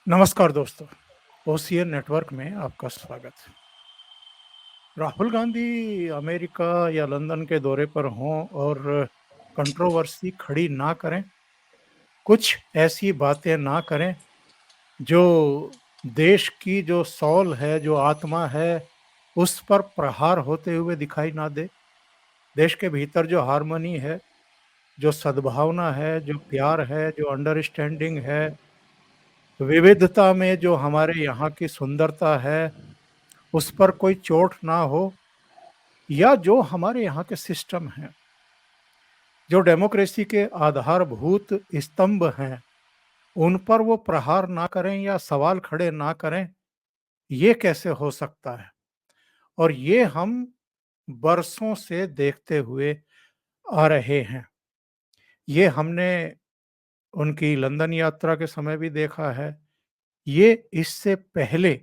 नमस्कार दोस्तों, OCN network में आपका स्वागत। राहुल गांधी अमेरिका या लंदन के दौरे पर हों और कंट्रोवर्सी खड़ी ना करें, कुछ ऐसी बातें ना करें जो देश की जो सौल है, जो आत्मा है, उस पर प्रहार होते हुए दिखाई ना दे। देश के भीतर जो हार्मनी है, जो सद्भावना है, जो प्यार है, जो अंडरस्टैंडिंग है, विविधता में जो हमारे यहाँ की सुंदरता है, उस पर कोई चोट ना हो, या जो हमारे यहाँ के सिस्टम हैं, जो डेमोक्रेसी के आधारभूत स्तंभ हैं, उन पर वो प्रहार ना करें या सवाल खड़े ना करें, ये कैसे हो सकता है? और ये हम बरसों से देखते हुए आ रहे हैं। ये हमने उनकी लंदन यात्रा के समय भी देखा है। ये इससे पहले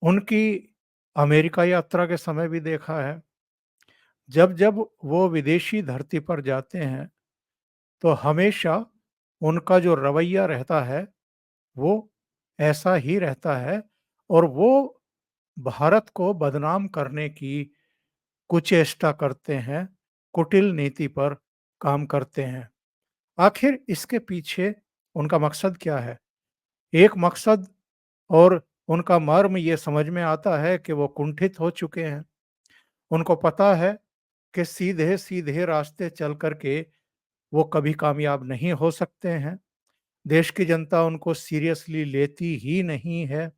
उनकी अमेरिका यात्रा के समय भी देखा है। जब-जब वो विदेशी धरती पर जाते हैं, तो हमेशा उनका जो रवैया रहता है, वो ऐसा ही रहता है और वो भारत को बदनाम करने की कुचेष्टा करते हैं, कुटिल नीति पर काम करते हैं। आखिर इसके पीछे उनका मकसद क्या है? एक मकसद और उनका मर्म ये समझ में आता है कि वो कुंठित हो चुके हैं। उनको पता है कि सीधे-सीधे रास्ते चल कर के वो कभी कामयाब नहीं हो सकते हैं। देश की जनता उनको सीरियसली लेती ही नहीं है।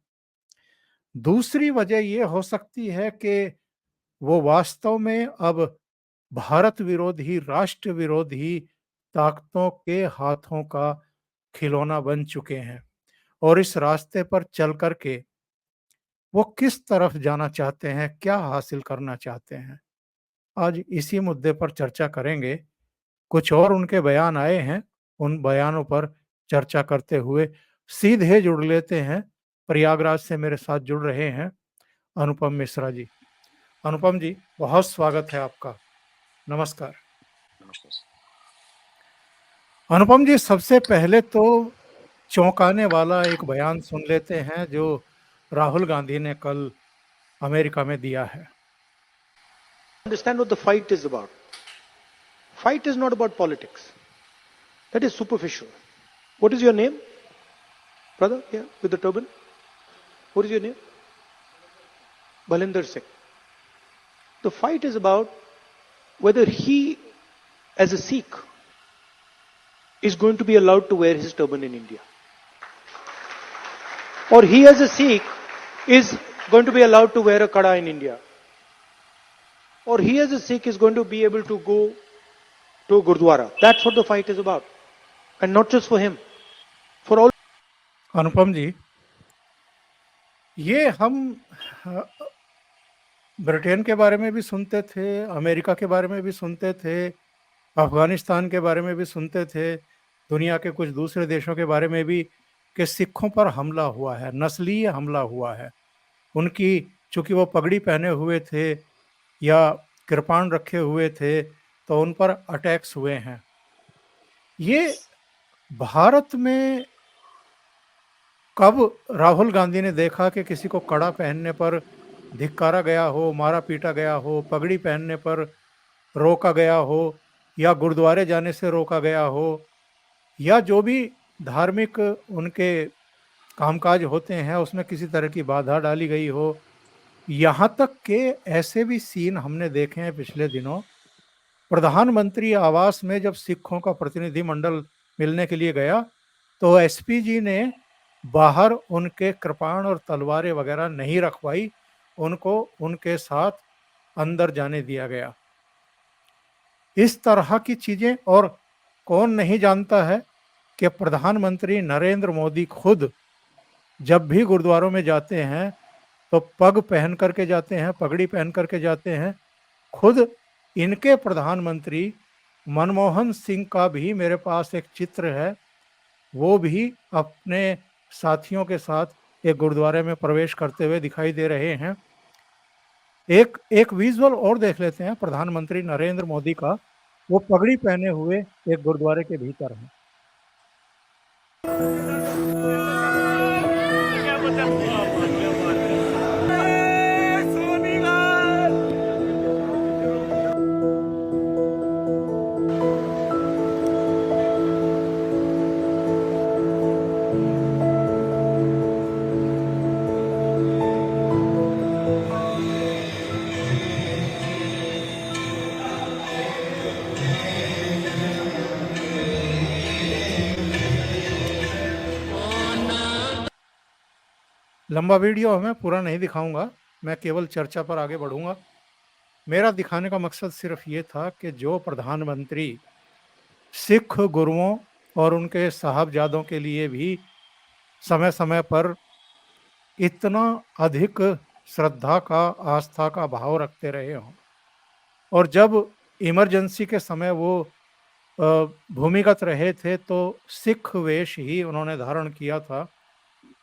दूसरी वजह ये हो सकती है कि वो वास्तव में अब भारत विरोधी, राष्ट्र विरोधी ताकतों के हाथों का खिलौना बन चुके हैं और इस रास्ते पर चल कर के वो किस तरफ जाना चाहते हैं, क्या हासिल करना चाहते हैं। आज इसी मुद्दे पर चर्चा करेंगे। कुछ और उनके बयान आए हैं, उन बयानों पर चर्चा करते हुए सीधे जुड़ लेते हैं। प्रयागराज से मेरे साथ जुड़ रहे हैं अनुपम मिश्रा जी। अनुपम जी, बहुत स्वागत है आपका। नमस्कार। नमस्कार सर। अनुपम जी, सबसे पहले तो चौंकाने वाला एक बयान सुन लेते हैं जो राहुल गांधी ने कल अमेरिका में दिया है। Understand what the fight is about. Fight is not about politics. That is superficial. What is your name? Brother here with the turban? What is your name? Balinder Singh. The fight is about whether he, as a Sikh, is going to be allowed to wear his turban in India. Or he, as a Sikh, is going to be allowed to wear a kada in India. Or he, as a Sikh, is going to be able to go to a Gurdwara. That's what the fight is about. And not just for him, for all. अनुपम जी, ये हम Britain के बारे में भी सुनते थे, America के बारे में भी सुनते थे, अफ़गानिस्तान के बारे में भी सुनते थे, दुनिया के कुछ दूसरे देशों के बारे में भी कि सिखों पर हमला हुआ है, नस्लीय हमला हुआ है। उनकी चूँकि वो पगड़ी पहने हुए थे या कृपाण रखे हुए थे, तो उन पर अटैक्स हुए हैं। ये भारत में कब राहुल गांधी ने देखा कि किसी को कड़ा पहनने पर धिक्कारा गया हो, मारा-पीटा गया हो, पगड़ी पहनने पर रोका गया हो या गुरुद्वारे जाने से रोका गया हो या जो भी धार्मिक उनके कामकाज होते हैं, उसमें किसी तरह की बाधा डाली गई हो। यहाँ तक कि ऐसे भी सीन हमने देखे हैं पिछले दिनों। प्रधानमंत्री आवास में जब सिखों का प्रतिनिधिमंडल मिलने के लिए गया, तो एसपी जी ने बाहर उनके कृपाण और तलवारें वगैरह नहीं रखवाई, उनको उनके साथ अंदर जाने दिया गया। इस तरह की चीज़ें, और कौन नहीं जानता है कि प्रधानमंत्री नरेंद्र मोदी खुद जब भी गुरुद्वारों में जाते हैं, तो पग पहन कर के जाते हैं, पगड़ी पहन कर के जाते हैं। खुद इनके प्रधानमंत्री मनमोहन सिंह का भी मेरे पास एक चित्र है, वो भी अपने साथियों के साथ एक गुरुद्वारे में प्रवेश करते हुए दिखाई दे रहे हैं। एक एक विजुअल और देख लेते हैं प्रधानमंत्री नरेंद्र मोदी का, वो पगड़ी पहने हुए एक गुरुद्वारे के भीतर हैं। लंबा वीडियो मैं पूरा नहीं दिखाऊंगा, मैं केवल चर्चा पर आगे बढ़ूंगा। मेरा दिखाने का मकसद सिर्फ ये था कि जो प्रधानमंत्री सिख गुरुओं और उनके साहबजादों के लिए भी समय समय पर इतना अधिक श्रद्धा का, आस्था का भाव रखते रहे हों, और जब इमरजेंसी के समय वो भूमिगत रहे थे तो सिख वेश ही उन्होंने धारण किया था,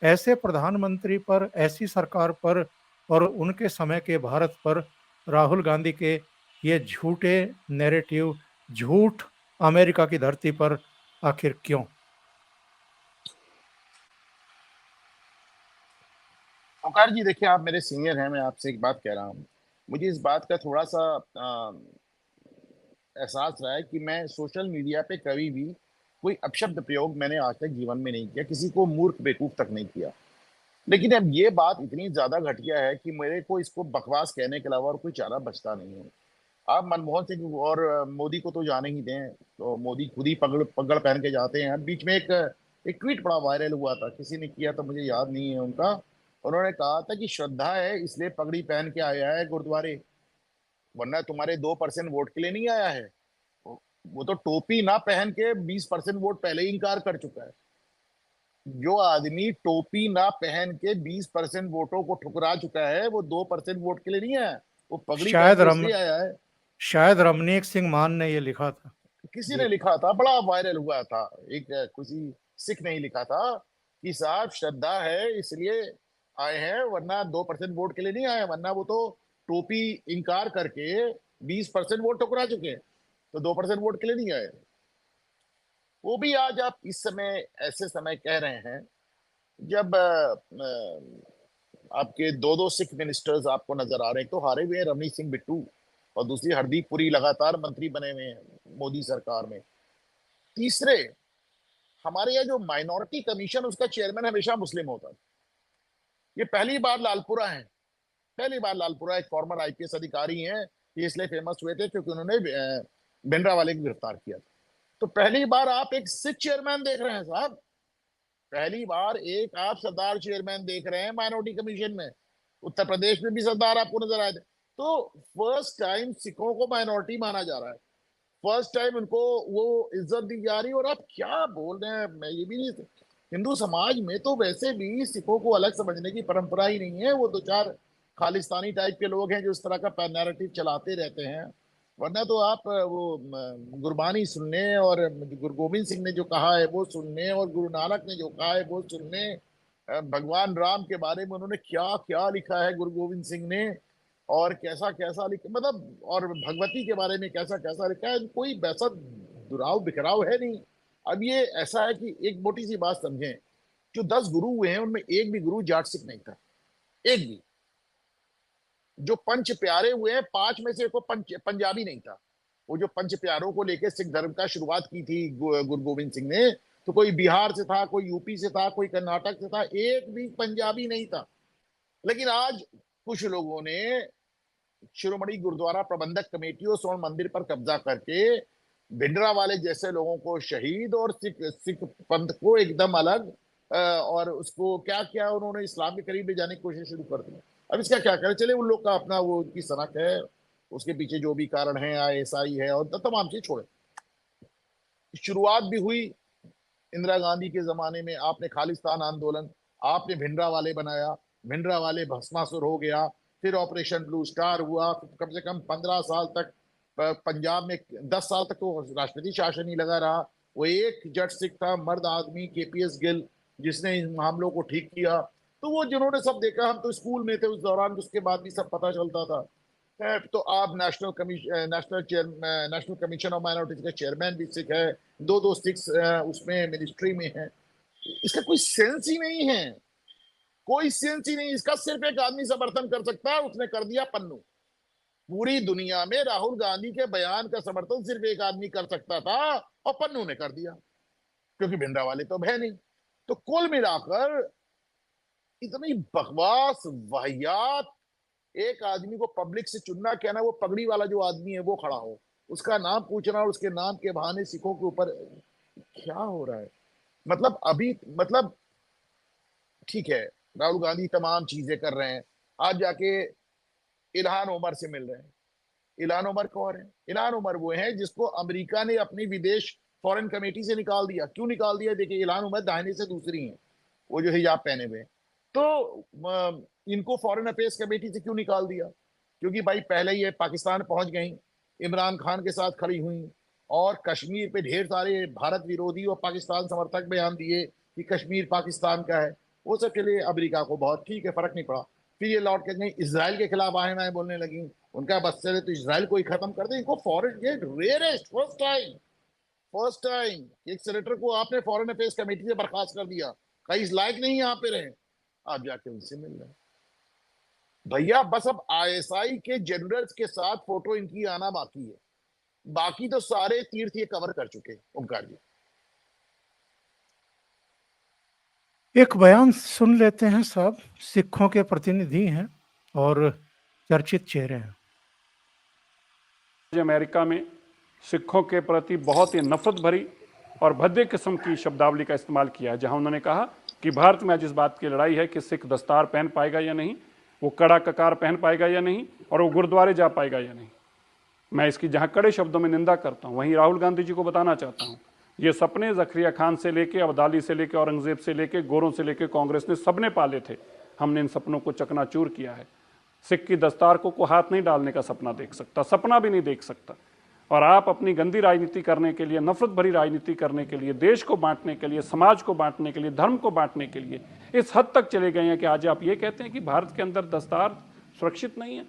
ऐसे प्रधानमंत्री पर, ऐसी सरकार पर और उनके समय के भारत पर राहुल गांधी के ये झूठे नैरेटिव, झूठ अमेरिका की धरती पर आखिर क्यों? ओंकार जी, देखिए, आप मेरे सीनियर हैं, मैं आपसे एक बात कह रहा हूँ। मुझे इस बात का थोड़ा सा एहसास रहा है कि मैं सोशल मीडिया पे कभी भी कोई अपशब्द प्रयोग मैंने आज तक जीवन में नहीं किया, किसी को मूर्ख बेवकूफ तक नहीं किया। लेकिन अब ये बात इतनी ज्यादा घटिया है कि मेरे को इसको बकवास कहने के अलावा और कोई चारा बचता नहीं है। आप मनमोहन सिंह और मोदी को तो जाने ही दें, तो मोदी खुद ही पगड़ पगड़ पहन के जाते हैं। बीच में एक ट्वीट बड़ा वायरल हुआ था, किसी ने किया था, मुझे याद नहीं है उनका। उन्होंने कहा था कि श्रद्धा है इसलिए पगड़ी पहन के आया है गुरुद्वारे, वरना तुम्हारे 2% वोट के लिए नहीं आया है। वो तो टोपी ना पहन के 20% वोट पहले ही इंकार कर चुका है। जो आदमी टोपी ना पहन के 20% वोटों को ठुकरा चुका है, वो 2% वोट के लिए नहीं आया, वो पगड़ी पहन शायद के रम इसलिए आया है। शायद रमनीक सिंह मान ने ये लिखा था। किसी ने जी। लिखा था, बड़ा वायरल हुआ था। एक किसी सिख ने ही लिखा था कि साहब श्रद्धा है इसलिए आए हैं, वरना 2% वोट के लिए नहीं आए, वरना वो तो टोपी इंकार करके 20% वोट ठुकरा चुके हैं, तो 2% वोट के लिए नहीं आए। वो भी आज आप इस समय ऐसे समय कह रहे हैं जब आपके दो दो सिख मिनिस्टर्स आपको नजर आ रहे हैं। तो हारे हुए हैं रवनीत सिंह बिट्टू, और दूसरी हरदीप पुरी लगातार मंत्री बने हुए हैं मोदी सरकार में। तीसरे, हमारे यहाँ जो माइनॉरिटी कमीशन, उसका चेयरमैन हमेशा मुस्लिम होता है। ये पहली बार लालपुरा है, पहली बार लालपुरा एक फॉर्मर आईपीएस अधिकारी हैं, ये इसलिए फेमस हुए थे क्योंकि उन्होंने भिंडरावाले को गिरफ्तार किया था। तो पहली बार आप एक सिख चेयरमैन देख रहे हैं साहब, पहली बार एक आप सरदार चेयरमैन देख रहे हैं माइनॉरिटी कमीशन में। उत्तर प्रदेश में भी सरदार आपको नजर आए थे। तो फर्स्ट टाइम सिखों को माइनॉरिटी माना जा रहा है, फर्स्ट टाइम उनको वो इज्जत दी जा रही है। और आप क्या बोल रहे हैं, मैं ये भी नहीं, हिंदू समाज में तो वैसे भी सिखों को अलग समझने की परंपरा ही नहीं है। वो दो चार खालिस्तानी टाइप के लोग हैं जो इस तरह का नैरेटिव चलाते रहते हैं। वरना तो आप वो गुरबानी सुनने, और गुरु गोविंद सिंह ने जो कहा है वो सुनने, और गुरु नानक ने जो कहा है वो सुनने। भगवान राम के बारे में उन्होंने क्या क्या लिखा है गुरु गोविंद सिंह ने, और कैसा कैसा लिखा, मतलब, और भगवती के बारे में कैसा कैसा लिखा है। कोई वैसा दुराव बिखराव है नहीं। अब ये ऐसा है कि एक मोटी सी बात समझें, जो 10 गुरु हुए हैं उनमें एक भी गुरु जाट सिख नहीं था, एक भी। जो पंच प्यारे हुए हैं, 5 में से एक को पंजाबी नहीं था। वो जो पंच प्यारों को लेकर सिख धर्म का शुरुआत की थी गुरु गोविंद सिंह ने, तो कोई बिहार से था, कोई यूपी से था, कोई कर्नाटक से था, एक भी पंजाबी नहीं था। लेकिन आज कुछ लोगों ने शिरोमणि गुरुद्वारा प्रबंधक कमेटी और स्वर्ण मंदिर पर कब्जा करके भिंडरावाले जैसे लोगों को शहीद, और सिख सिख पंथ को एकदम अलग, और उसको क्या क्या उन्होंने इस्लाम के करीब ले जाने की कोशिश शुरू कर दी। अब इसका क्या करें, चले, उन लोग का अपना वो उनकी सनक है, उसके पीछे जो भी कारण है, आईएसआई है और तमाम चीज छोड़े। शुरुआत भी हुई इंदिरा गांधी के जमाने में, आपने खालिस्तान आंदोलन, आपने भिंडरा वाले बनाया, भिंडरा वाले भस्मासुर हो गया। फिर ऑपरेशन ब्लू स्टार हुआ, कम से कम 15 साल तक पंजाब में, 10 साल तक तो राष्ट्रपति शासन ही लगा रहा। वो एक जट सिख था, मर्द आदमी, केपीएस गिल, जिसने इन मामलों को ठीक किया। तो वो जिन्होंने सब देखा, हम तो स्कूल में थे उस दौरान, उसके बाद भी सब पता चलता था। तो आप नेशनल कमीशन ऑफ माइनॉरिटीज का चेयरमैन भी सिख है, दो दो सिक्स उसमें मिनिस्ट्री में है। इसका कोई सेंस ही नहीं है, कोई सेंस ही नहीं। इसका सिर्फ एक आदमी समर्थन कर सकता है, उसने कर दिया, पन्नू। पूरी दुनिया में राहुल गांधी के बयान का समर्थन सिर्फ एक आदमी कर सकता था, और पन्नू ने कर दिया, क्योंकि भिंडरा वाले तो है नहीं। तो कुल मिलाकर इतनी बकवास, वाहियात, एक आदमी को पब्लिक से चुनना, कहना वो पगड़ी वाला जो आदमी है वो खड़ा हो, उसका नाम पूछना, और उसके नाम के बहाने सिखों के ऊपर क्या हो रहा है। मतलब अभी, मतलब ठीक है, राहुल गांधी तमाम चीजें कर रहे हैं। आज जाके इल्हान उमर से मिल रहे हैं। इल्हान उमर कौन है? इल्हान उमर वो है जिसको अमेरिका ने अपनी विदेश फॉरेन कमेटी से निकाल दिया। क्यों निकाल दिया? देखिए, इल्हान उमर दाहिने से दूसरी है, वो जो हिजाब पहने हुए हैं। तो इनको फॉरेन अफेयर्स कमेटी से क्यों निकाल दिया? क्योंकि भाई पहले ये पाकिस्तान पहुंच गई, इमरान खान के साथ खड़ी हुई, और कश्मीर पे ढेर सारे भारत विरोधी और पाकिस्तान समर्थक बयान दिए कि कश्मीर पाकिस्तान का है। वो सब के लिए अमेरिका को बहुत ठीक है, फर्क नहीं पड़ा। फिर ये लौट के गई इसराइल के खिलाफ आए ना बोलने लगी। उनका बस चले तो इसराइल को ही खत्म कर दे। इनको फॉरेन, ये रेयरेस्ट फर्स्ट टाइम एक सेनेटर को आपने फॉरेन अफेयर्स कमेटी से बर्खास्त कर दिया, कहीं इस लायक नहीं यहाँ पे रहे, आप जाके उनसे मिल रहे हैं। भैया बस अब आईएसआई के जनरल्स के साथ फोटो इनकी आना बाकी है, बाकी तो सारे तीर्थ ये कवर कर चुके हैं। ओंकार जी, एक बयान सुन लेते हैं साहब। सिखों के प्रतिनिधि हैं और चर्चित चेहरे हैं। अमेरिका में सिखों के प्रति बहुत ही नफरत भरी और भद्दे किस्म की शब्दावली का इस्तेमाल किया है, जहां उन्होंने कहा कि भारत में आज इस बात की लड़ाई है कि सिख दस्तार पहन पाएगा या नहीं, वो कड़ा ककार पहन पाएगा या नहीं, और वो गुरुद्वारे जा पाएगा या नहीं। मैं इसकी जहां कड़े शब्दों में निंदा करता हूं, वहीं राहुल गांधी जी को बताना चाहता हूं, ये सपने जखरिया खान से लेके, अब्दाली से लेके, औरंगजेब से लेके, गोरों से लेके कांग्रेस ने सबने पाले थे। हमने इन सपनों को चकनाचूर किया है। सिख की दस्तार को हाथ नहीं डालने का सपना देख सकता, सपना भी नहीं देख सकता। और आप अपनी गंदी राजनीति करने के लिए, नफरत भरी राजनीति करने के लिए, देश को बांटने के लिए, समाज को बांटने के लिए, धर्म को बांटने के लिए इस हद तक चले गए हैं कि आज आप ये कहते हैं कि भारत के अंदर दस्तार सुरक्षित नहीं है,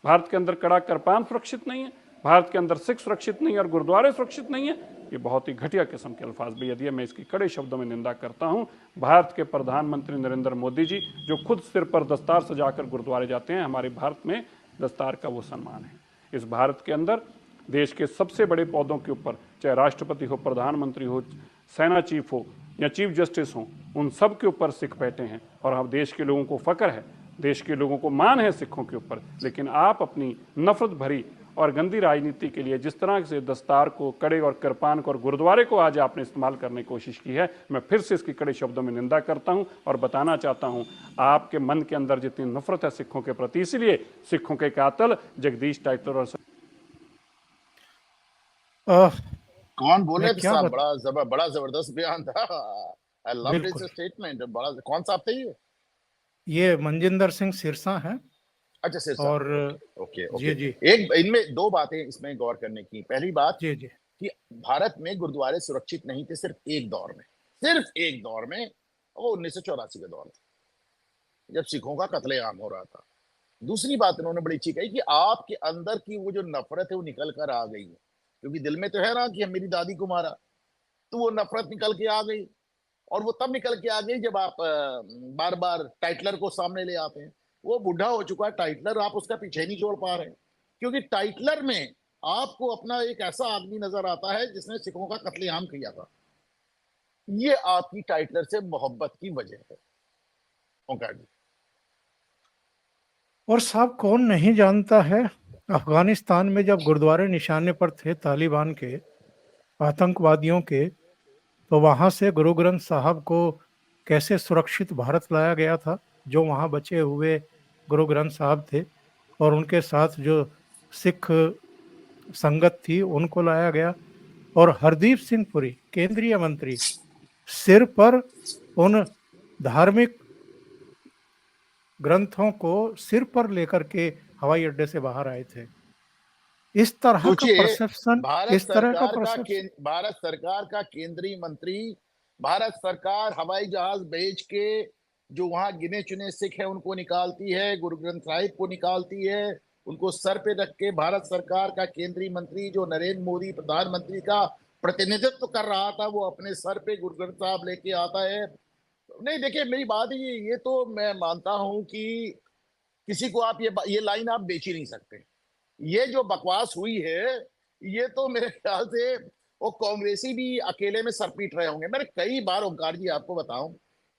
भारत के अंदर कड़ा कृपान सुरक्षित नहीं है, भारत के अंदर सिख सुरक्षित नहीं है और गुरुद्वारे सुरक्षित नहीं है। ये बहुत ही घटिया किस्म के अल्फाज भी यदि मैं इसकी कड़े शब्दों में निंदा करता हूं। भारत के प्रधानमंत्री नरेंद्र मोदी जी जो खुद सिर पर दस्तार सजाकर गुरुद्वारे जाते हैं, हमारे भारत में दस्तार का वो सम्मान है। इस भारत के अंदर देश के सबसे बड़े पदों के ऊपर, चाहे राष्ट्रपति हो, प्रधानमंत्री हो, सेना चीफ हो या चीफ जस्टिस हो, उन सब के ऊपर सिख बैठे हैं और हम देश के लोगों को फक्र है, देश के लोगों को मान है सिखों के ऊपर। लेकिन आप अपनी नफरत भरी और गंदी राजनीति के लिए जिस तरह से दस्तार को, कड़े और कृपान को और गुरुद्वारे को आज आपने इस्तेमाल करने की कोशिश की है, मैं फिर से इसकी कड़े शब्दों में निंदा करता हूं और बताना चाहता हूं आपके मन के अंदर जितनी नफरत है सिखों के प्रति, इसलिए सिखों के कातल जगदीश टाइटलर और कौन बोले मैं थे क्या साहब? बता बड़ा जबरदस्त बयान था। आई लव दिस बिल्कुल, स्टेटमेंट। बड़ा, कौन सा आप थे ये मनजिंदर सिंह सिरसा हैं। अच्छा, सिरसा। और ओके ओके ओके। जी जी एक इनमें दो बातें इसमें गौर करने की। पहली बात जी जी कि भारत में गुरुद्वारे सुरक्षित नहीं थे सिर्फ एक दौर में, सिर्फ एक दौर में, वो 1984 के दौर में जब सिखों का कत्लेआम हो रहा था। दूसरी बात इन्होंने बड़ी अच्छी कही कि आपके अंदर की वो जो नफरत है वो निकल कर आ गई है, क्योंकि दिल में तो है ना कि मेरी दादी को मारा, तो वो नफरत निकल के आ गई। और वो तब निकल के आ गई जब आप बार बार टाइटलर को सामने ले आते हैं। वो बूढ़ा हो चुका है टाइटलर, आप उसका पीछे नहीं छोड़ पा रहे हैं, क्योंकि टाइटलर में आपको अपना एक ऐसा आदमी नजर आता है जिसने सिखों का कत्लेआम किया था। ये आपकी टाइटलर से मोहब्बत की वजह है। ओंकार जी, और साहब कौन नहीं जानता है, अफगानिस्तान में जब गुरुद्वारे निशाने पर थे तालिबान के, आतंकवादियों के, तो वहां से गुरु ग्रंथ साहब को कैसे सुरक्षित भारत लाया गया था। जो वहां बचे हुए गुरु ग्रंथ साहब थे और उनके साथ जो सिख संगत थी उनको लाया गया। और हरदीप सिंह पुरी केंद्रीय मंत्री सिर पर उन धार्मिक ग्रंथों को सिर पर लेकर के हवाई अड्डे से बाहर आए थे। इस तरह का सोचिए, परसेप्शन, इस तरह का परसेप्शन। भारत सरकार का केंद्रीय मंत्री, भारत सरकार हवाई जहाज भेज के जो वहां गिने चुने सिख है उनको निकालती है, गुरु ग्रंथ साहिब को निकालती है, उनको सर पे रख के भारत सरकार का केंद्रीय मंत्री जो नरेंद्र मोदी प्रधानमंत्री का प्रतिनिधित्व कर रहा था, वो अपने सर पे गुरु ग्रंथ साहब लेके आता है। नहीं, देखिए मेरी बात ये तो मैं मानता हूं कि किसी को आप ये लाइन आप बेच ही नहीं सकते। ये जो बकवास हुई है, ये तो मेरे ख्याल से वो कांग्रेसी भी अकेले में सर पीट रहे होंगे। मैंने कई बार, ओंकार जी आपको बताऊं,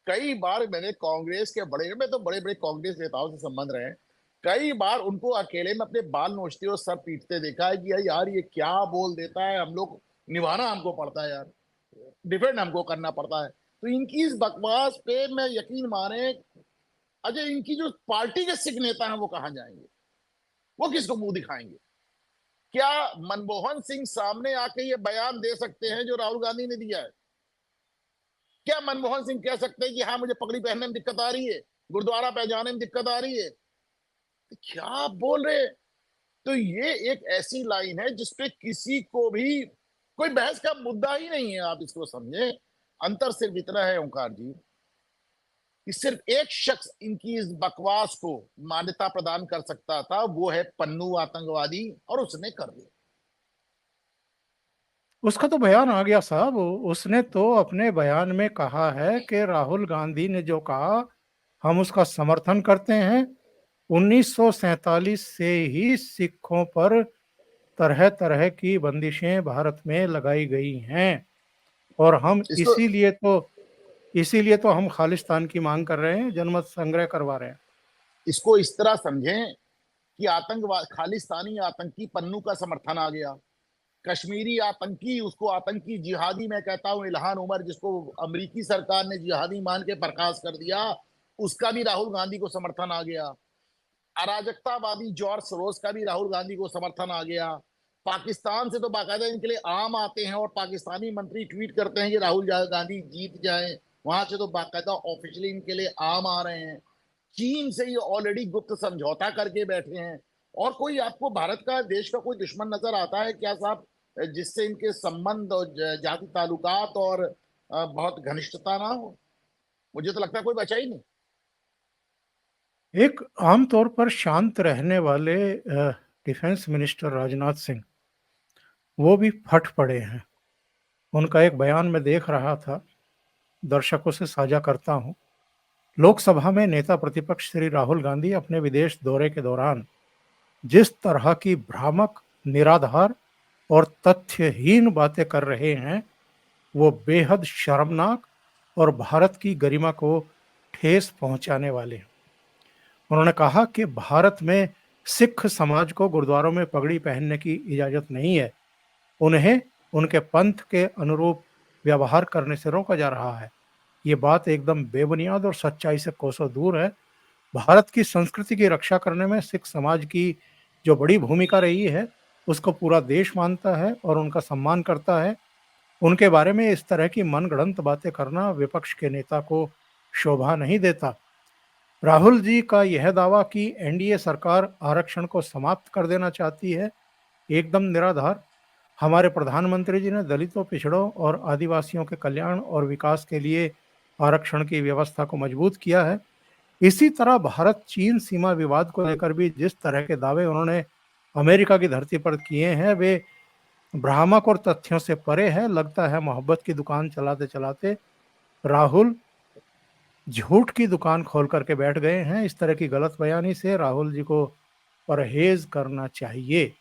कई बार मैंने कांग्रेस के में तो बड़े बड़े कांग्रेस नेताओं से संबंध रहे हैं, कई बार उनको अकेले में अपने बाल नोचते और सर पीटते देखा है कि यार ये क्या बोल देता है, हम लोग निभाना हमको पड़ता है यार, डिफेंड हमको करना पड़ता है। तो इनकी इस बकवास पे मैं, यकीन माने, अजय इनकी जो पार्टी के सिख नेता हैं वो कहां जाएंगे? वो किसको मुंह दिखाएंगे? क्या मनमोहन सिंह सामने आके ये बयान दे सकते हैं जो राहुल गांधी ने दिया है? क्या मनमोहन सिंह कह सकते हैं कि हाँ मुझे पगड़ी पहनने में दिक्कत आ रही है, गुरुद्वारा पे जाने में दिक्कत आ रही है? तो क्या आप बोल रहे हैं? तो ये एक ऐसी लाइन है जिसपे किसी को भी कोई बहस का मुद्दा ही नहीं है, आप इसको समझे। अंतर सिर्फ इतना है ओंकार जी कि सिर्फ एक शख्स इनकी इस बकवास को मान्यता प्रदान कर सकता था, वो है पन्नू आतंकवादी, और उसने कर दिया। उसका तो बयान आ गया साहब। उसने तो अपने बयान में कहा है कि राहुल गांधी ने जो कहा हम उसका समर्थन करते हैं। 1947 से ही सिखों पर तरह तरह की बंदिशें भारत में लगाई गई हैं और हम इसको इसीलिए तो हम खालिस्तान की मांग कर रहे हैं, जनमत संग्रह करवा रहे हैं। इसको इस तरह समझें कि आतंकवाद, खालिस्तानी आतंकी पन्नू का समर्थन आ गया, कश्मीरी आतंकी, उसको आतंकी जिहादी मैं कहता हूं, इल्हान उमर जिसको अमेरिकी सरकार ने जिहादी मान के बर्खास्त कर दिया, उसका भी राहुल गांधी को समर्थन आ गया। अराजकतावादी जॉर्ज सोरोस का भी राहुल गांधी को समर्थन आ गया। पाकिस्तान से तो बाकायदा इनके लिए आम आते हैं और पाकिस्तानी मंत्री ट्वीट करते हैं कि राहुल गांधी जीत जाए, वहां से तो बाकायदा ऑफिशियली इनके लिए आम आ रहे हैं। चीन से ये ऑलरेडी गुप्त समझौता करके बैठे हैं। और कोई आपको भारत का, देश का कोई दुश्मन नजर आता है क्या साहब, जिससे इनके संबंध और जाति ताल्लुकात और बहुत घनिष्ठता ना हो? मुझे तो लगता है कोई बचा ही नहीं। एक आमतौर पर शांत रहने वाले डिफेंस मिनिस्टर राजनाथ सिंह, वो भी फट पड़े हैं। उनका एक बयान मैं देख रहा था, दर्शकों से साझा करता हूं। लोकसभा में नेता प्रतिपक्ष श्री राहुल गांधी अपने विदेश दौरे के दौरान जिस तरह की भ्रामक, निराधार और तथ्यहीन बातें कर रहे हैं, वो बेहद शर्मनाक और भारत की गरिमा को ठेस पहुंचाने वाले हैं। उन्होंने कहा कि भारत में सिख समाज को गुरुद्वारों में पगड़ी पहनने की इजाजत नहीं है। उन्हें उनके पंथ के अनुरूप व्यवहार करने से रोका जा रहा है। ये बात एकदम बेबुनियाद और सच्चाई से कोसों दूर है। भारत की संस्कृति की रक्षा करने में सिख समाज की जो बड़ी भूमिका रही है, उसको पूरा देश मानता है और उनका सम्मान करता है। उनके बारे में इस तरह की मनगढ़ंत बातें करना विपक्ष के नेता को शोभा नहीं देता। राहुल जी का यह दावा कि एनडीए सरकार आरक्षण को समाप्त कर देना चाहती है, एकदम निराधार। हमारे प्रधानमंत्री जी ने दलितों, पिछड़ों और आदिवासियों के कल्याण और विकास के लिए आरक्षण की व्यवस्था को मजबूत किया है। इसी तरह भारत चीन सीमा विवाद को लेकर भी जिस तरह के दावे उन्होंने अमेरिका की धरती पर किए हैं, वे भ्रामक और तथ्यों से परे है। लगता है मोहब्बत की दुकान चलाते चलाते राहुल झूठ की दुकान खोल करके बैठ गए हैं। इस तरह की गलत बयानी से राहुल जी को परहेज करना चाहिए।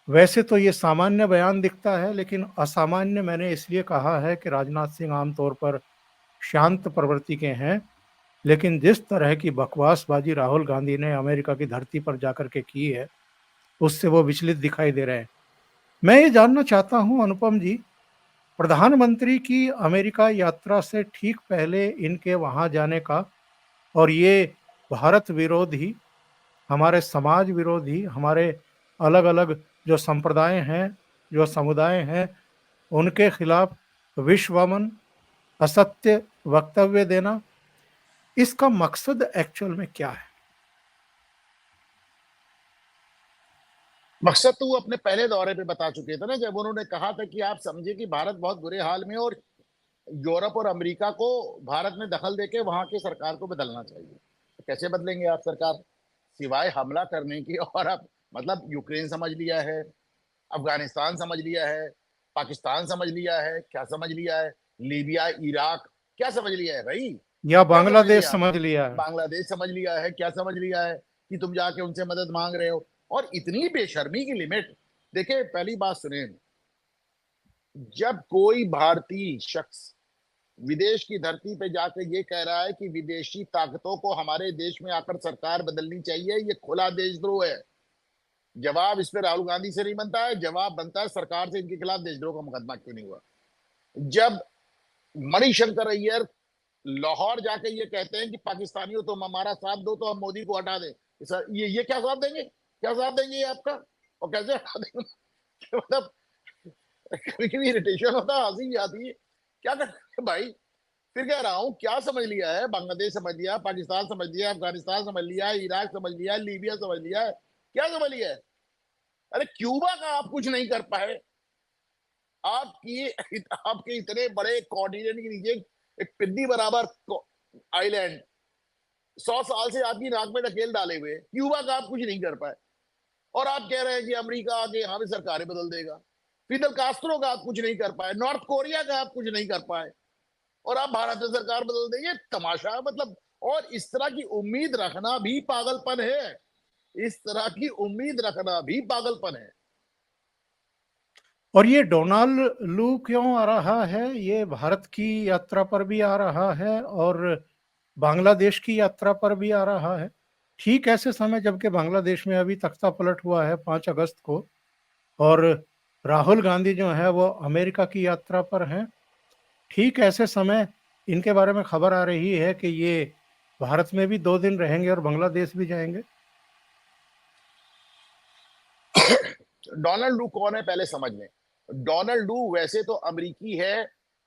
वैसे तो ये सामान्य बयान दिखता है, लेकिन असामान्य मैंने इसलिए कहा है कि राजनाथ सिंह आमतौर पर शांत प्रवृत्ति के हैं, लेकिन जिस तरह की बकवासबाजी राहुल गांधी ने अमेरिका की धरती पर जाकर के की है, उससे वो विचलित दिखाई दे रहे हैं। मैं ये जानना चाहता हूं अनुपम जी, प्रधानमंत्री की अमेरिका यात्रा से ठीक पहले इनके वहां जाने का और ये भारत विरोधी, हमारे समाज विरोधी, हमारे अलग अलग जो संप्रदाय हैं, जो समुदाय हैं, उनके खिलाफ विश्वमन असत्य वक्तव्य देना, इसका मकसद एक्चुअल में क्या है? मकसद तो वो अपने पहले दौरे पे बता चुके थे ना, जब उन्होंने कहा था कि आप समझे कि भारत बहुत बुरे हाल में, और यूरोप और अमेरिका को भारत में दखल देके वहां की सरकार को बदलना चाहिए। तो कैसे बदलेंगे आप सरकार, सिवाय हमला करने की? और अब मतलब यूक्रेन समझ लिया है, अफगानिस्तान समझ लिया है, पाकिस्तान समझ लिया है, क्या समझ लिया है, लीबिया, इराक, क्या समझ लिया है भाई? या क्या समझ बांग्लादेश लिया आपने? समझ लिया है? बांग्लादेश समझ लिया है, क्या समझ लिया है कि तुम जाके उनसे मदद मांग रहे हो? और इतनी बेशर्मी की लिमिट। देखिए, पहली बात सुने, जब कोई भारतीय शख्स विदेश की धरती पे जाकर ये कह रहा है कि विदेशी ताकतों को हमारे देश में आकर सरकार बदलनी चाहिए, ये खुला देशद्रोह है। जवाब इस पे राहुल गांधी से नहीं बनता है, जवाब बनता है सरकार से इनके खिलाफ देशद्रोह का मुकदमा क्यों नहीं हुआ। जब मणिशंकर अय्यर लाहौर जाके ये कहते हैं कि पाकिस्तानियों तुम हमारा साथ दो तो हम मोदी को हटा दें। सर ये क्या साथ देंगे, क्या साथ देंगे ये आपका, और कैसे हटा देंगे? मतलब कभी कभी इरिटेशन होता है, हंसी भी आती है। क्या कर भाई, फिर कह रहा हूं क्या समझ लिया है, बांग्लादेश समझ लिया, पाकिस्तान समझ लिया, अफगानिस्तान समझ लिया, इराक समझ लिया, लीबिया समझ लिया, क्या समझ लिया है? अरे क्यूबा का आप कुछ नहीं कर पाए। आपकी आपके इतने बड़े कॉन्टिनेंट के नीचे एक पिद्दी बराबर आइलैंड 100 साल से आपकी नाक में ढकेल डाले हुए, क्यूबा का आप कुछ नहीं कर पाए, और आप कह रहे हैं कि अमेरिका आके यहाँ पे सरकारें बदल देगा। फिदल कास्त्रो का आप कुछ नहीं कर पाए, नॉर्थ कोरिया का आप कुछ नहीं कर पाए, और आप भारत में सरकार बदल देंगे, तमाशा है मतलब। और इस तरह की उम्मीद रखना भी पागलपन है, इस तरह की उम्मीद रखना भी पागलपन है। और ये डोनाल्ड लू क्यों आ रहा है? ये भारत की यात्रा पर भी आ रहा है और बांग्लादेश की यात्रा पर भी आ रहा है, ठीक ऐसे समय जबकि बांग्लादेश में अभी तख्ता पलट हुआ है 5 अगस्त को, और राहुल गांधी जो है वो अमेरिका की यात्रा पर हैं। ठीक ऐसे समय इनके बारे में खबर आ रही है कि ये भारत में भी 2 दिन रहेंगे और बांग्लादेश भी जाएंगे। डोनाल्ड लू कौन है पहले समझ लें। डोनाल्ड लू वैसे तो अमरीकी है,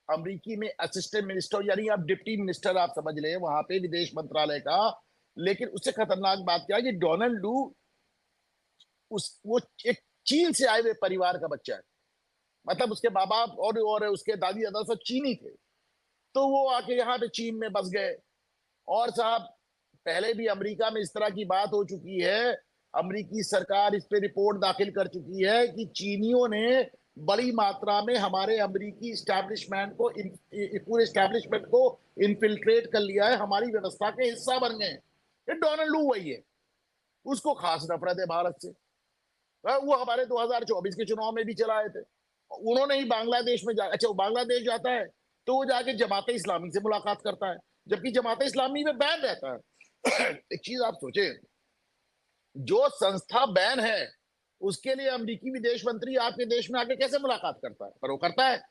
अमरीकी में असिस्टेंट मिनिस्टर यानी आप डिप्टी मिनिस्टर आप समझ लें वहां पे विदेश मंत्रालय का। लेकिन उससे खतरनाक बात क्या है कि डोनाल्ड लू वो एक चीन से आए हुए परिवार का बच्चा है, मतलब उसके बाबा और उसके दादी दादा सब चीनी थे, तो वो आके यहाँ पे चीन में बस गए। और साहब पहले भी अमेरिका में इस तरह की बात हो चुकी है, अमेरिकी सरकार इस पे रिपोर्ट दाखिल कर चुकी है कि चीनियों ने बड़ी मात्रा में हमारे अमेरिकी स्टैब्लिशमेंट को पूरे स्टैब्लिशमेंट को इन्फिल्ट्रेट कर लिया है, हमारी व्यवस्था के हिस्सा बन गए। ये डोनाल्ड लू वही है, उसको खास नफरत है भारत से। वो हमारे 2024 के चुनाव में भी चला आए थे, उन्होंने ही बांग्लादेश में अच्छा वो बांग्लादेश जाता है तो वो जाके जमाते इस्लामी से मुलाकात करता है, जबकि जमाते इस्लामी में बैन रहता है। एक चीज आप सोचे, जो संस्था बैन है उसके लिए अमेरिकी विदेश मंत्री आपके देश में आके कैसे मुलाकात करता है, पर वो करता है।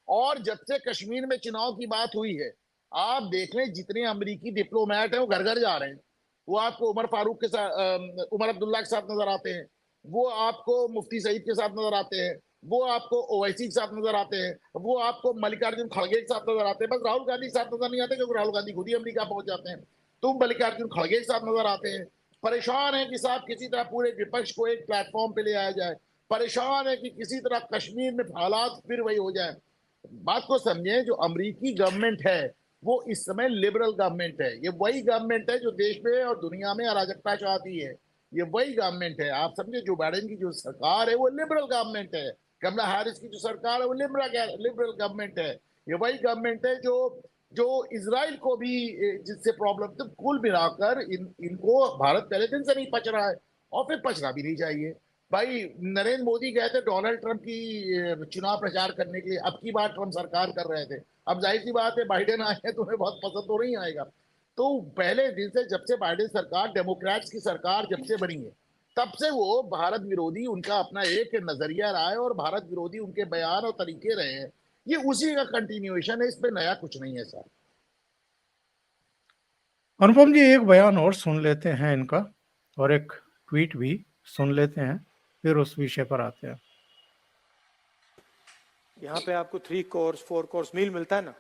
और जब से कश्मीर में चुनाव की बात हुई है, आप देख लें जितने अमेरिकी डिप्लोमेट हैं वो घर घर जा रहे हैं, वो आपको उमर फारूक के साथ उमर अब्दुल्ला के साथ नजर आते हैं, वो आपको मुफ्ती सईद के साथ नजर आते हैं, वो आपको ओवैसी के साथ नजर आते हैं, वो आपको मल्लिकार्जुन खड़गे के साथ नजर आते हैं। बस राहुल गांधी के साथ नजर नहीं आते क्योंकि राहुल गांधी खुद ही अमेरिका पहुंच जाते हैं, तो मल्लिकार्जुन खड़गे के साथ नजर आते हैं। परेशान है कि साहब किसी तरह पूरे विपक्ष को एक प्लेटफॉर्म पे ले आया जाए, परेशान है कि किसी तरह कश्मीर में हालात फिर वही हो जाए। बात को समझे, जो अमेरिकी गवर्नमेंट है वो इस समय लिबरल गवर्नमेंट है, ये वही गवर्नमेंट है जो देश में और दुनिया में अराजकता चाहती है, ये वही गवर्नमेंट है। आप समझे, जो बाइडेन की जो सरकार है वो लिबरल गवर्नमेंट है, कमला हैरिस की जो सरकार है वो लिबरल गवर्नमेंट है, ये वही गवर्नमेंट है जो जो इसराइल को भी जिससे प्रॉब्लम, तो कुल मिलाकर इनको भारत पहले दिन से नहीं पच रहा है और फिर पचना भी नहीं चाहिए। भाई नरेंद्र मोदी गए थे डोनाल्ड ट्रंप की चुनाव प्रचार करने के लिए, अब की बार ट्रंप सरकार कर रहे थे, अब जाहिर सी बात है बाइडेन आए हैं तो उन्हें बहुत पसंद तो नहीं आएगा। तो पहले दिन से जब से बाइडेन सरकार, डेमोक्रेट्स की सरकार जब से बनी है, तब से वो भारत विरोधी उनका अपना एक नजरिया रहा है और भारत विरोधी उनके बयान और तरीके रहे हैं, ये उसी का कंटिन्यूएशन है, इसमें नया कुछ नहीं है सर। अनुपम जी एक बयान और सुन लेते हैं इनका, और एक ट्वीट भी सुन लेते हैं, फिर उस विषय पर आते हैं। यहाँ पे आपको 3 कोर्स 4 कोर्स मील मिलता है ना,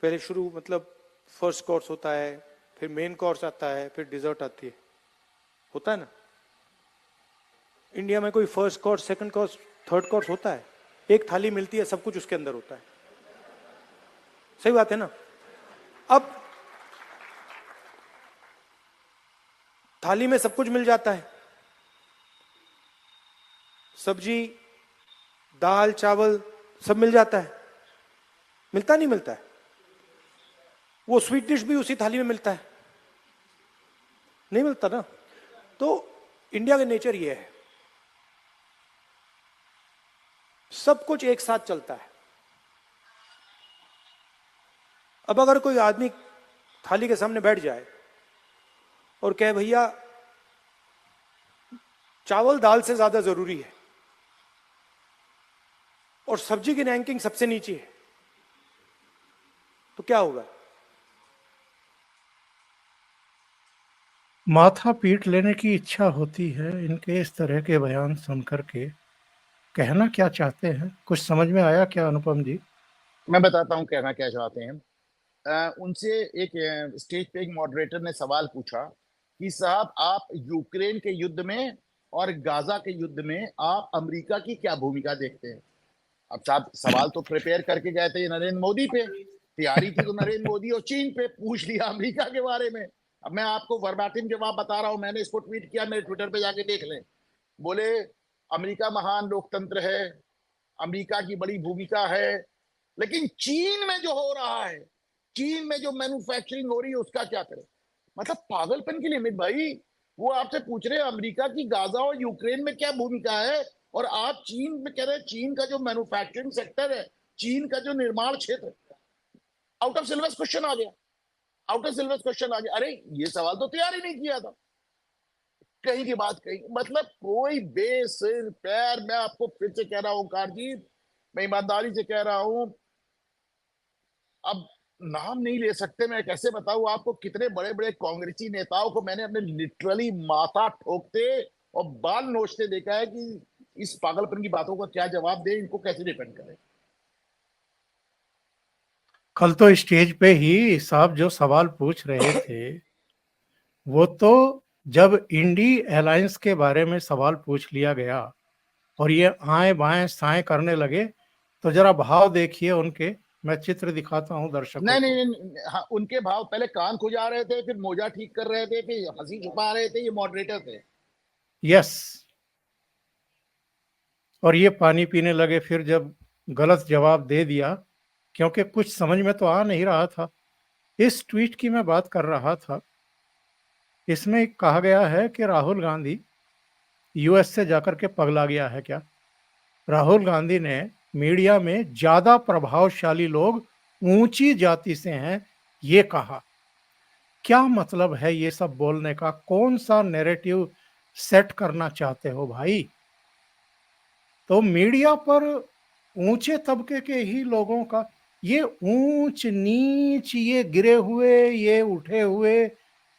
पहले शुरू मतलब फर्स्ट कोर्स होता है, फिर मेन कोर्स आता है, फिर डिजर्ट आती है, होता है ना। इंडिया में कोई first course, second course, third course होता है? एक थाली मिलती है, सब कुछ उसके अंदर होता है, सही बात है ना। अब थाली में सब कुछ मिल जाता है, सब्जी दाल चावल सब मिल जाता है, मिलता नहीं मिलता है? वो स्वीट डिश भी उसी थाली में मिलता है, नहीं मिलता ना। तो इंडिया का नेचर ये है, सब कुछ एक साथ चलता है। अब अगर कोई आदमी थाली के सामने बैठ जाए और कहे भैया चावल दाल से ज्यादा जरूरी है और सब्जी की रैंकिंग सबसे नीचे है, तो क्या होगा? माथा पीट लेने की इच्छा होती है इनके इस तरह के बयान सुनकर के। कहना क्या चाहते हैं, कुछ समझ में आया क्या अनुपम जी? मैं बताता हूँ कहना क्या चाहते हैं। उनसे एक स्टेज पे एक मॉडरेटर ने सवाल पूछा कि साहब आप यूक्रेन के युद्ध में और गाजा के युद्ध में आप अमेरिका की क्या भूमिका देखते हैं। अब साहब सवाल तो प्रिपेयर करके गए थे नरेंद्र मोदी पे, तैयारी थी तो नरेंद्र मोदी और चीन पे पूछ लिया अमेरिका के बारे में। अब मैं आपको वर्बाटिम जवाब बता रहा हूं, मैंने इसको ट्वीट किया, मेरे ट्विटर पे जाके देख लें। बोले अमेरिका महान लोकतंत्र है, अमेरिका की बड़ी भूमिका है, लेकिन चीन में जो हो रहा है, चीन में जो मैन्युफैक्चरिंग हो रही है उसका क्या करें। मतलब पागलपन की लिमिट भाई। वो आपसे पूछ रहे हैं अमेरिका की गाजा और यूक्रेन में क्या भूमिका है, और आप चीन में कह रहे हैं चीन का जो मैन्युफैक्चरिंग सेक्टर है, चीन का जो निर्माण क्षेत्र, आउट ऑफ सिलेबस क्वेश्चन आ गया, आउट ऑफ सिलेबस क्वेश्चन आ गया। अरे ये सवाल तो तैयार ही नहीं किया था, कहीं की बात कहीं, मतलब कोई बेसिर पैर। मैं आपको फिर से कह रहा हूं कारजीत, मैं ईमानदारी से कह रहा हूं, अब नाम नहीं ले सकते, मैं कैसे बताऊं आपको कितने बड़े बड़े कांग्रेसी नेताओं को मैंने अपने लिटरली माथा ठोकते और बाल नोचते देखा है कि इस पागलपन की बातों का क्या जवाब दे, इनको कैसे डिपेंड करें। कल तो स्टेज पे ही साहब जो सवाल पूछ रहे थे, वो तो जब इंडी अलायंस के बारे में सवाल पूछ लिया गया और ये आए बाएं साएं करने लगे, तो जरा भाव देखिए उनके। मैं चित्र दिखाता हूं दर्शकों नहीं को। नहीं, नहीं हाँ, उनके भाव पहले कान खुजा रहे थे, फिर मोजा ठीक कर रहे थे, फिर हंसी छुपा रहे थे, ये मॉडरेटर थे। यस, और ये पानी पीने लगे फिर जब गलत जवाब दे दिया, क्योंकि कुछ समझ में तो आ नहीं रहा था। इस ट्वीट की मैं बात कर रहा था। इसमें कहा गया है कि राहुल गांधी यूएस से जाकर के पगला गया है क्या। राहुल गांधी ने मीडिया में ज्यादा प्रभावशाली लोग ऊंची जाति से हैं ये कहा। क्या मतलब है ये सब बोलने का? कौन सा नैरेटिव सेट करना चाहते हो भाई? तो मीडिया पर ऊंचे तबके के ही लोगों का ये ऊंच नीच, ये गिरे हुए, ये उठे हुए,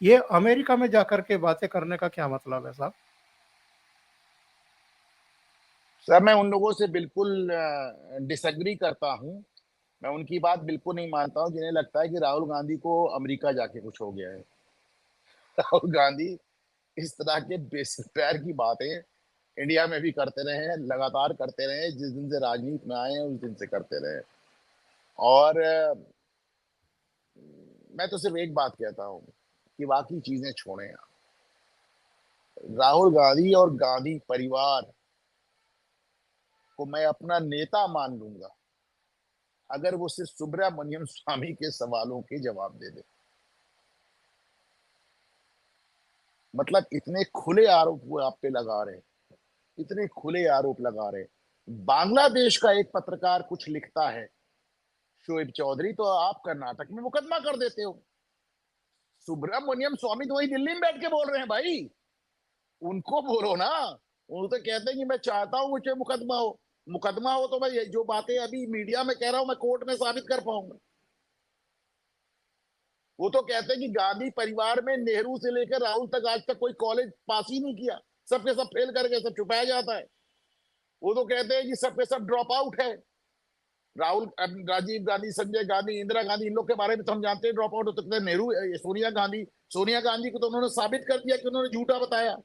ये अमेरिका में जाकर के बातें करने का क्या मतलब है साहब? सर मैं उन लोगों से बिल्कुल डिसएग्री करता हूं। मैं उनकी बात बिल्कुल नहीं मानता हूं जिन्हें लगता है कि राहुल गांधी को अमेरिका जाके कुछ हो गया है। राहुल गांधी इस तरह के बेसिर की बातें इंडिया में भी करते रहे हैं, लगातार करते रहे हैं, जिस दिन से राजनीति में आए हैं उस दिन से करते रहे। और मैं तो सिर्फ एक बात कहता हूं कि बाकी चीजें छोड़ें आप। राहुल गांधी और गांधी परिवार को मैं अपना नेता मान लूंगा अगर वो सिर्फ सुब्रमण्यम स्वामी के सवालों के जवाब दे दे। मतलब इतने खुले आरोप वो आप पे लगा रहे, इतने खुले आरोप लगा रहे। बांग्लादेश का एक पत्रकार कुछ लिखता है, शोएब चौधरी, तो आप कर्नाटक में मुकदमा कर देते हो। सुब्रमण्यम स्वामी तो वही दिल्ली में बैठ के बोल रहे हैं भाई, उनको बोलो ना। वो तो कहते हैं कि मैं चाहता हूं मुझे मुकदमा हो, मुकदमा हो तो मैं जो बातें अभी मीडिया में कह रहा हूं मैं कोर्ट में साबित कर पाऊंगा। वो तो कहते हैं कि गांधी परिवार में नेहरू से लेकर राहुल तक आज तक कोई कॉलेज पास ही नहीं किया, सबके सब फेल करके सब छुपाया जाता है। वो तो कहते हैं कि सबके सब ड्रॉप आउट है। राहुल, राजीव गांधी, संजय गांधी, इंदिरा गांधी, इन लोग के बारे में तो हम जानते हैं ड्रॉप आउट हो सकते हैं। नेहरू, सोनिया गांधी को तो उन्होंने साबित कर दिया कि उन्होंने झूठा बताया।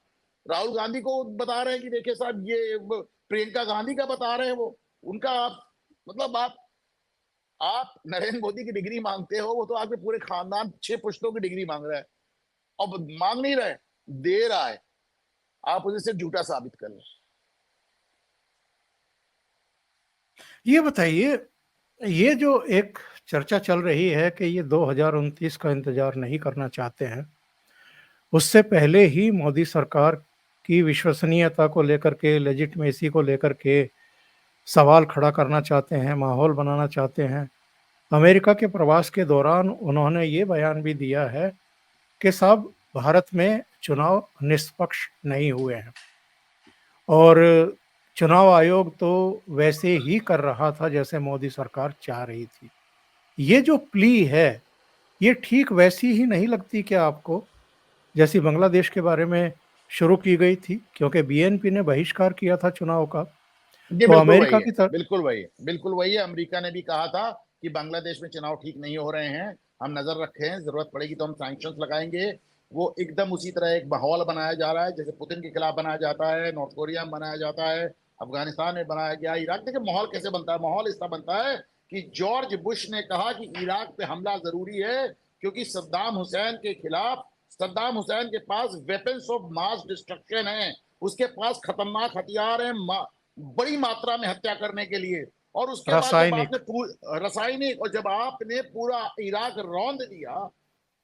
राहुल गांधी को बता रहे हैं कि देखिए साहब ये प्रियंका गांधी का बता रहे हैं वो, उनका आप मतलब आप नरेंद्र मोदी की डिग्री मांगते हो, वो तो आपके पूरे खानदान 6 पुश्तों की डिग्री मांग रहा है। और मांग नहीं रहे, दे रहा है, आप उसे सिर्फ झूठा साबित कर लें। ये बताइए, ये जो एक चर्चा चल रही है कि ये 2029 का इंतजार नहीं करना चाहते हैं, उससे पहले ही मोदी सरकार की विश्वसनीयता को लेकर के, लेजिटिमेसी को लेकर के सवाल खड़ा करना चाहते हैं, माहौल बनाना चाहते हैं। अमेरिका के प्रवास के दौरान उन्होंने ये बयान भी दिया है कि साहब भारत में चुनाव निष्पक्ष नहीं हुए हैं और चुनाव आयोग तो वैसे ही कर रहा था जैसे मोदी सरकार चाह रही थी। ये जो प्ली है, ये ठीक वैसी ही नहीं लगती क्या आपको? जैसी बांग्लादेश के बारे में शुरू की गई थी, क्योंकि बीएनपी ने बहिष्कार किया था चुनाव का। जी तो बिल्कुल वही अमेरिका है, की तरफ बिल्कुल वही है। अमेरिका ने भी कहा था कि बांग्लादेश में चुनाव ठीक नहीं हो रहे हैं, हम नजर रखे हैं, जरूरत पड़ेगी तो हम सैंक्शंस लगाएंगे। वो एकदम उसी तरह एक माहौल बनाया जा रहा है जैसे पुतिन के खिलाफ बनाया जाता है, नॉर्थ कोरिया में बनाया जाता है, अफगानिस्तान में बनाया गया, इराक। देखिए माहौल कैसे बनता है, माहौल ऐसा बनता है कि जॉर्ज बुश ने कहा कि इराक पे हमला जरूरी है, क्योंकि सद्दाम हुसैन के खिलाफ, सद्दाम हुसैन के पास वेपन्स ऑफ मास डिस्ट्रक्शन है, उसके पास खतरनाक हथियार हैं बड़ी मात्रा में हत्या करने के लिए। और उसके बाद जब रासायनिक आपने रासायनिक, और जब आपने पूरा इराक रौंद दिया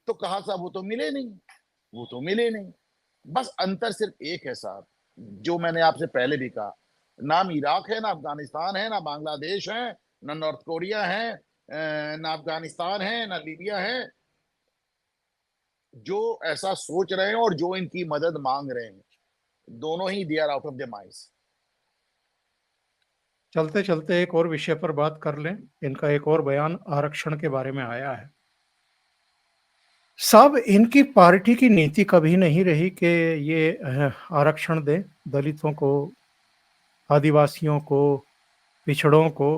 तो कहा साहब वो तो मिले नहीं, वो तो मिले नहीं। बस अंतर सिर्फ एक है साहब, जो मैंने आपसे पहले भी कहा, नाम इराक है, ना अफगानिस्तान है, ना बांग्लादेश है, ना नॉर्थ कोरिया है, ना अफगानिस्तान है, ना लीबिया है। जो ऐसा सोच रहे हैं और जो इनकी मदद मांग रहे हैं, दोनों ही they are out of the minds. चलते चलते एक और विषय पर बात कर लें। इनका एक और बयान आरक्षण के बारे में आया है। साहब, इनकी पार्टी की नीति कभी नहीं रही कि ये आरक्षण दें दलितों को, आदिवासियों को, पिछड़ों को।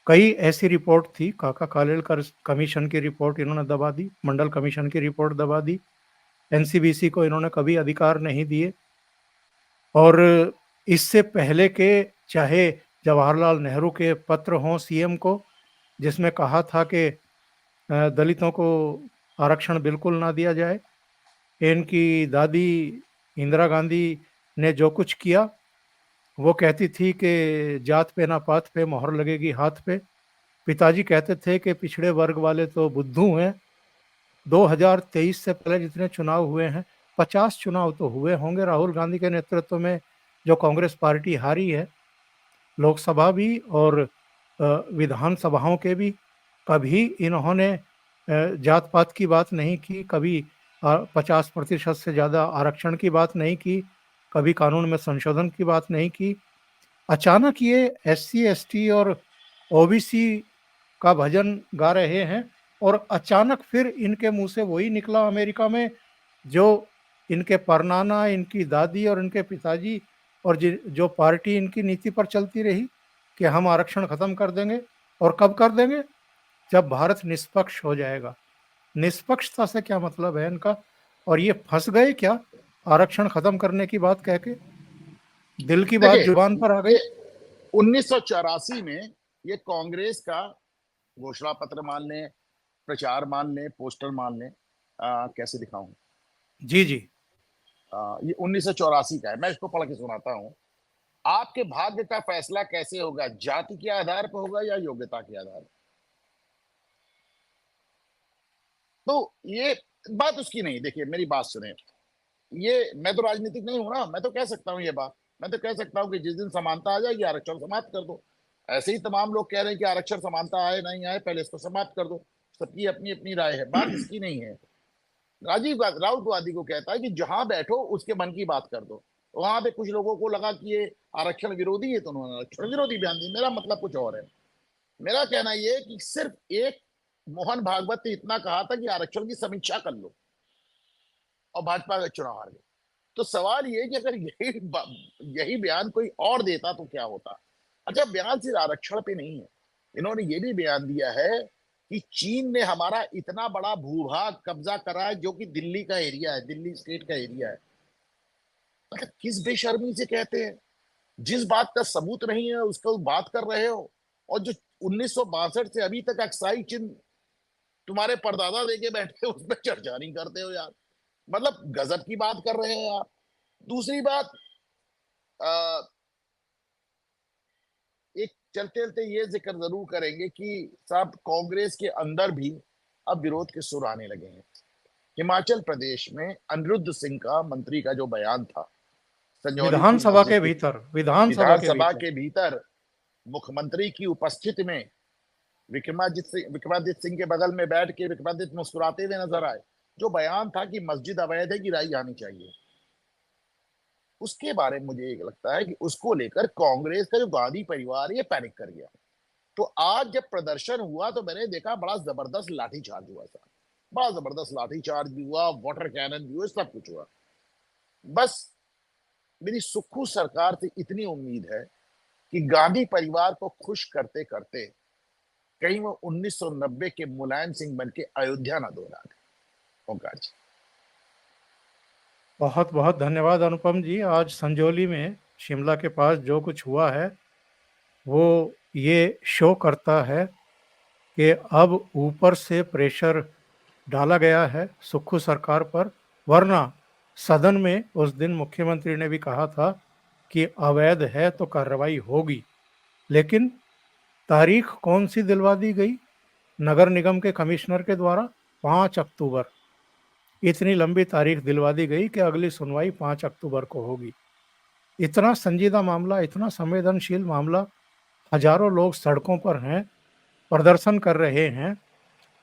कई ऐसी रिपोर्ट थी, काका कालेलकर कमीशन की रिपोर्ट इन्होंने दबा दी, मंडल कमीशन की रिपोर्ट दबा दी, एनसीबीसी को इन्होंने कभी अधिकार नहीं दिए। और इससे पहले के चाहे जवाहरलाल नेहरू के पत्र हों सीएम को, जिसमें कहा था कि दलितों को आरक्षण बिल्कुल ना दिया जाए। इनकी दादी इंदिरा गांधी ने जो कुछ किया, वो कहती थी कि जात पे ना पात पे मोहर लगेगी हाथ पे। पिताजी कहते थे कि पिछड़े वर्ग वाले तो बुद्धू हैं। 2023 से पहले जितने चुनाव हुए हैं, 50 चुनाव तो हुए होंगे राहुल गांधी के नेतृत्व में जो कांग्रेस पार्टी हारी है, लोकसभा भी और विधान सभाओं के भी। कभी इन्होंने जात पात की बात नहीं की, कभी 50% से ज़्यादा आरक्षण की बात नहीं की, कभी कानून में संशोधन की बात नहीं की। अचानक ये एससी एसटी और ओबीसी का भजन गा रहे हैं, और अचानक फिर इनके मुंह से वही निकला अमेरिका में जो इनके परनाना, इनकी दादी और इनके पिताजी और जो पार्टी इनकी नीति पर चलती रही कि हम आरक्षण खत्म कर देंगे। और कब कर देंगे? जब भारत निष्पक्ष हो जाएगा। निष्पक्षता से क्या मतलब है इनका? और ये फंस गए क्या आरक्षण खत्म करने की बात कह के? दिल की बात जुबान देखिए पर आ गई। ये 1984 में ये कांग्रेस का घोषणा पत्र मान लें, प्रचार मान लें, पोस्टर मान लें, कैसे दिखाऊं, जी जी। ये 1984 का है। मैं इसको पढ़ के सुनाता हूं। आपके भाग्य का फैसला कैसे होगा, जाति के आधार पर होगा या योग्यता के आधार पर? तो ये बात उसकी नहीं। देखिए मेरी बात सुने, ये मैं तो राजनीतिक नहीं हूं ना, मैं तो कह सकता हूं ये बात। मैं तो कह सकता हूं कि जिस दिन समानता आ जाएगी आरक्षण समाप्त कर दो। ऐसे ही तमाम लोग कह रहे हैं कि आरक्षण समानता आए नहीं आए, पहले इसको समाप्त कर दो। सबकी अपनी अपनी राय है, बात इसकी नहीं है। राहुल गांधी को कहता है कि जहां बैठो उसके मन की बात कर दो। वहां पे कुछ लोगों को लगा कि ये आरक्षण विरोधी है, तो उन्होंने आरक्षण विरोधी बयान दिया। मेरा मतलब कुछ और है। मेरा कहना यह है कि सिर्फ एक मोहन भागवत ने इतना कहा था कि आरक्षण की समीक्षा कर लो, और भाजपा का चुनाव हार गई। तो सवाल ये कि अगर यही बयान कोई और देता तो क्या होता। अच्छा, बयान सिर्फ आरक्षण पे नहीं है, इन्होंने ये भी बयान दिया है कि चीन ने हमारा इतना बड़ा भूभाग कब्जा करा है, जो कि दिल्ली का एरिया है, दिल्ली स्टेट का एरिया है। मतलब किस बेशर्मी से कहते हैं, जिस बात का सबूत नहीं है उसका बात कर रहे हो। और जो 1962 से अभी तक अक्साई चिन्ह तुम्हारे परदादा लेके बैठे हो, उसमें चर्चा नहीं करते हो यार। मतलब गजब की बात कर रहे हैं आप। दूसरी बात, एक चलते चलते ये जिक्र जरूर करेंगे कि साहब कांग्रेस के अंदर भी अब विरोध के सुर आने लगे हैं। हिमाचल प्रदेश में अनिरुद्ध सिंह का, मंत्री का जो बयान था संजौली की विधानसभा मस्जिद के की, भीतर, विधानसभा के विधानसभा भीतर। के भीतर मुख्यमंत्री की उपस्थिति में विक्रमादित्य सिंह के बगल में बैठ के विक्रमादित्य मुस्कुराते हुए नजर आए। जो बयान था कि मस्जिद अवैध है, गिराई जानी चाहिए, उसके बारे में मुझे एक लगता है कि उसको लेकर कांग्रेस का जो गांधी परिवार है ये पैनिक कर गया। तो आज जब प्रदर्शन हुआ तो मैंने देखा बड़ा जबरदस्त लाठीचार्ज हुआ था। बड़ा जबरदस्त लाठी चार्ज भी हुआ, वाटर कैनन भी हुआ, सब कुछ हुआ। बस मेरी सुक्खू सरकार से इतनी उम्मीद है कि गांधी परिवार को खुश करते करते कहीं वो 1990 के मुलायम सिंह बन के अयोध्या ना दोहरा दे। ओंकार जी। बहुत बहुत धन्यवाद अनुपम जी। आज संजौली में शिमला के पास जो कुछ हुआ है वो ये शो करता है कि अब ऊपर से प्रेशर डाला गया है सुक्खू सरकार पर, वरना सदन में उस दिन मुख्यमंत्री ने भी कहा था कि अवैध है तो कार्रवाई होगी। लेकिन तारीख कौन सी दिलवा दी गई नगर निगम के कमिश्नर के द्वारा? 5 अक्टूबर। इतनी लंबी तारीख दिलवा दी गई कि अगली सुनवाई 5 अक्टूबर को होगी। इतना संजीदा मामला, इतना संवेदनशील मामला, हजारों लोग सड़कों पर हैं, प्रदर्शन कर रहे हैं,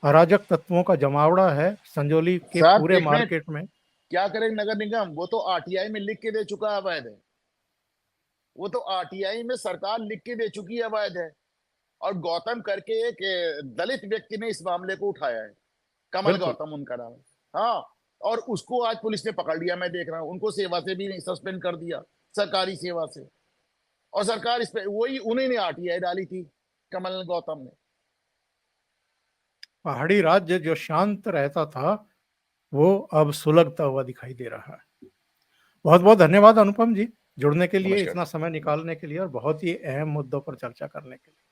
अराजक तत्वों का जमावड़ा है संजौली के साहब पूरे 1 मिनट, मार्केट में। क्या करे नगर निगम? वो तो आरटीआई में लिख के दे चुका है अवैध है। वो तो आरटीआई में सरकार लिख के दे चुकी है अवैध है। और गौतम करके एक दलित व्यक्ति ने इस मामले को उठाया है, कमल बिल्कुल। गौतम उनका नाम है। हाँ, और उसको आज पुलिस ने पकड़ लिया, मैं देख रहा हूं। उनको सेवा से भी सस्पेंड कर दिया, सरकारी सेवा से। और सरकार इस पे वही उन्हीं ने आरटीआई डाली थी, कमल गौतम ने। पहाड़ी राज्य जो शांत रहता था वो अब सुलगता हुआ दिखाई दे रहा है। बहुत बहुत धन्यवाद अनुपम जी जुड़ने के लिए, नमस्कार। इतना समय निकालने के लिए और बहुत ही अहम मुद्दों पर चर्चा करने के लिए।